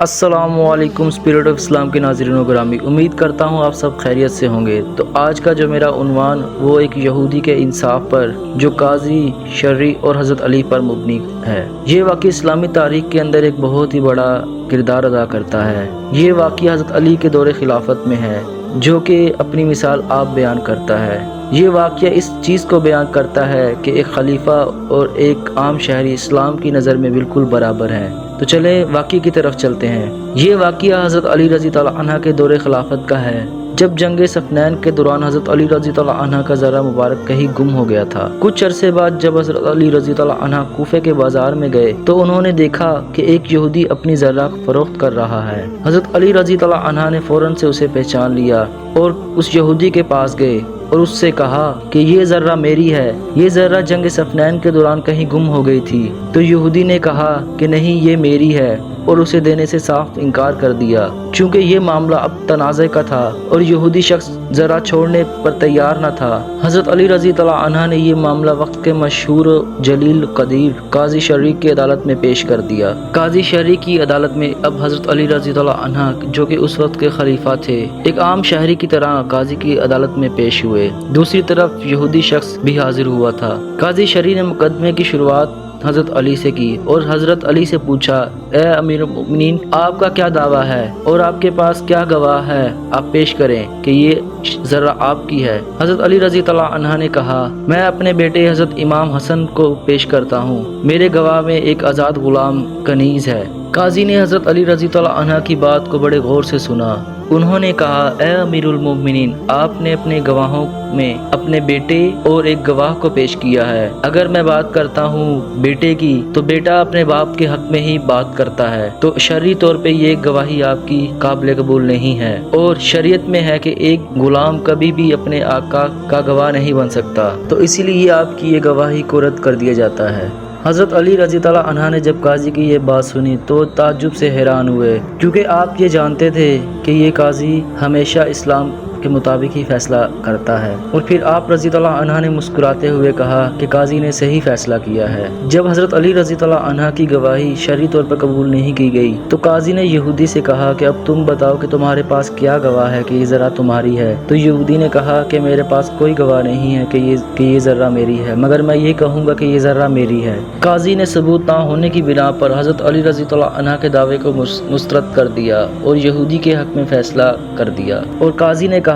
السلام علیکم spirit of اسلام کے ناظرین و گرامی، امید کرتا ہوں آپ سب خیریت سے ہوں گے۔ تو آج کا جو میرا عنوان وہ ایک یہودی کے انصاف پر جو قاضی شرعی اور حضرت علی پر مبنی ہے۔ یہ واقعہ اسلامی تاریخ کے اندر ایک بہت ہی بڑا کردار ادا کرتا ہے۔ یہ واقعہ حضرت علی کے دور خلافت میں ہے، جو کہ اپنی مثال آپ بیان کرتا ہے۔ یہ واقعہ اس چیز کو بیان کرتا ہے کہ ایک خلیفہ اور ایک عام شہری اسلام کی نظر میں بالکل برابر ہیں۔ تو چلیں واقعے کی طرف چلتے ہیں۔ یہ واقعہ حضرت علی رضی اللہ عنہ کے دور خلافت کا ہے، جب جنگ صفینین کے دوران حضرت علی رضی اللہ عنہ کا ذرہ مبارک کہیں گم ہو گیا تھا۔ کچھ عرصے بعد جب حضرت علی رضی اللہ عنہ کوفے کے بازار میں گئے تو انہوں نے دیکھا کہ ایک یہودی اپنی ذرہ فروخت کر رہا ہے۔ حضرت علی رضی اللہ عنہ نے فوراً سے اسے پہچان لیا اور اس یہودی کے پاس گئے اور اس سے کہا کہ یہ ذرہ میری ہے، یہ ذرہ جنگ صفینین کے دوران کہیں گم ہو گئی تھی۔ تو یہودی نے کہا کہ نہیں، یہ میری ہے، اور اسے دینے سے صاف انکار کر دیا، چونکہ یہ معاملہ اب تنازع کا تھا اور یہودی شخص ذرہ چھوڑنے پر تیار نہ تھا۔ حضرت علی رضی اللہ عنہ نے یہ معاملہ وقت کے مشہور جلیل قدیر قاضی شرعی کی عدالت میں پیش کر دیا۔ قاضی شرعی کی عدالت میں اب حضرت علی رضی اللہ عنہ، جو کہ اس وقت کے خلیفہ تھے، ایک عام شہری کی طرح قاضی کی عدالت میں پیش ہوئے۔ دوسری طرف یہودی شخص بھی حاضر ہوا تھا۔ قاضی شرعی نے مقدمے کی شروعات حضرت علی سے کی اور حضرت علی سے پوچھا، اے امیر المؤمنین، آپ کا کیا دعویٰ ہے اور آپ کے پاس کیا گواہ ہے؟ آپ پیش کریں کہ یہ ذرہ آپ کی ہے۔ حضرت علی رضی اللہ عنہ نے کہا، میں اپنے بیٹے حضرت امام حسن کو پیش کرتا ہوں، میرے گواہ میں ایک آزاد غلام کنیز ہے۔ قاضی نے حضرت علی رضی اللہ عنہ کی بات کو بڑے غور سے سنا۔ انہوں نے کہا، اے امیر المؤمنین، آپ نے اپنے گواہوں میں اپنے بیٹے اور ایک گواہ کو پیش کیا ہے۔ اگر میں بات کرتا ہوں بیٹے کی تو بیٹا اپنے باپ کے حق میں ہی بات کرتا ہے، تو شرعی طور پہ یہ گواہی آپ کی قابل قبول نہیں ہے، اور شریعت میں ہے کہ ایک غلام کبھی بھی اپنے آقا کا گواہ نہیں بن سکتا، تو اسی لیے آپ کی یہ گواہی کو رد کر دیا جاتا ہے۔ حضرت علی رضی اللہ عنہ نے جب قاضی کی یہ بات سنی تو تعجب سے حیران ہوئے، کیونکہ آپ یہ جانتے تھے کہ یہ قاضی ہمیشہ اسلام کے مطابق ہی فیصلہ کرتا ہے۔ اور پھر آپ رضی اللہ عنہ نے مسکراتے ہوئے کہا کہ قاضی نے صحیح فیصلہ کیا ہے۔ جب حضرت علی رضی اللہ عنہ کی گواہی شرعی طور پر قبول نہیں کی گئی تو قاضی نے یہودی سے کہا کہ اب تم بتاؤ کہ تمہارے پاس کیا گواہ ہے کہ یہ ذرہ تمہاری ہے۔ تو یہودی نے کہا کہ میرے پاس کوئی گواہ نہیں ہے کہ یہ ذرہ میری ہے، مگر میں یہ کہوں گا کہ یہ ذرہ میری ہے۔ قاضی نے ثبوت نہ ہونے کی بنا پر حضرت علی رضی اللہ عنہ کے دعوے کو مسترد کر دیا اور یہودی کے حق میں فیصلہ کر دیا۔ اور قاضی نے کہا،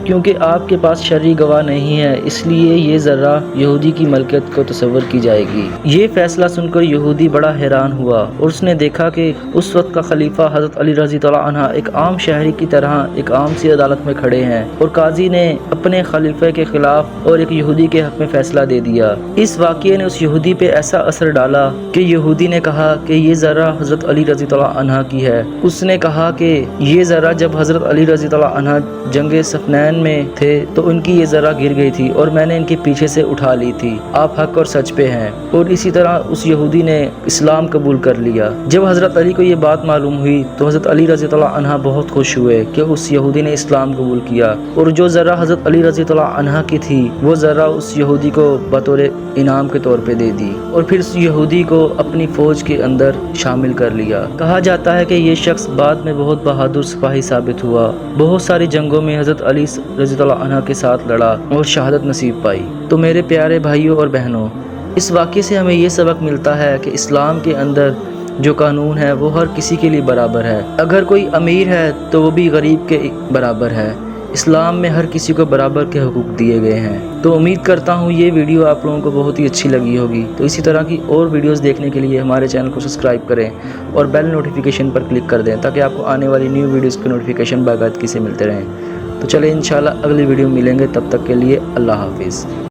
کیونکہ آپ کے پاس شرعی گواہ نہیں ہے، اس لیے یہ ذرہ یہودی کی ملکیت کو تصور کی جائے گی۔ یہ فیصلہ سن کر یہودی بڑا حیران ہوا اور اس نے دیکھا کہ اس وقت کا خلیفہ حضرت علی رضی اللہ عنہ ایک عام شہری کی طرح ایک عام سی عدالت میں کھڑے ہیں، اور قاضی نے اپنے خلیفہ کے خلاف اور ایک یہودی کے حق میں فیصلہ دے دیا۔ اس واقعے نے اس یہودی پہ ایسا اثر ڈالا کہ یہودی نے کہا کہ یہ ذرہ حضرت علی رضی اللہ عنہ کی ہے۔ اس نے کہا کہ یہ ذرہ جب حضرت علی رضی اللہ عنہ جنگ صفینین میں تھے تو ان کی یہ ذرہ گر گئی تھی اور میں نے ان کے پیچھے سے اٹھا لی تھی، آپ حق اور سچ پہ ہیں۔ اور اسی طرح اس یہودی نے اسلام قبول کر لیا۔ جب حضرت علی کو یہ بات معلوم ہوئی تو حضرت علی رضی اللہ عنہ بہت خوش ہوئے کہ اس یہودی نے اسلام قبول کیا، اور جو ذرہ حضرت علی رضی اللہ عنہ کی تھی وہ ذرہ اس یہودی کو بطور انعام کے طور پہ دے دی، اور پھر اس یہودی کو اپنی فوج کے اندر شامل کر لیا۔ کہا جاتا ہے کہ یہ شخص بعد میں بہت بہادر سپاہی ثابت ہوا، بہت ساری جنگوں میں حضرت علی رضی اللہ عنہ کے ساتھ لڑا اور شہادت نصیب پائی۔ تو میرے پیارے بھائیوں اور بہنوں، اس واقعے سے ہمیں یہ سبق ملتا ہے کہ اسلام کے اندر جو قانون ہے وہ ہر کسی کے لیے برابر ہے۔ اگر کوئی امیر ہے تو وہ بھی غریب کے برابر ہے۔ اسلام میں ہر کسی کو برابر کے حقوق دیے گئے ہیں۔ تو امید کرتا ہوں یہ ویڈیو آپ لوگوں کو بہت ہی اچھی لگی ہوگی۔ تو اسی طرح کی اور ویڈیوز دیکھنے کے لیے ہمارے چینل کو سبسکرائب کریں اور بیل نوٹیفیکیشن پر کلک کر دیں تاکہ آپ کو آنے والی نیو ویڈیوز کے نوٹیفیکیشن باقاعدگی سے ملتے رہیں۔ تو چلیں انشاءاللہ اگلی ویڈیو ملیں گے، تب تک کے لیے اللہ حافظ۔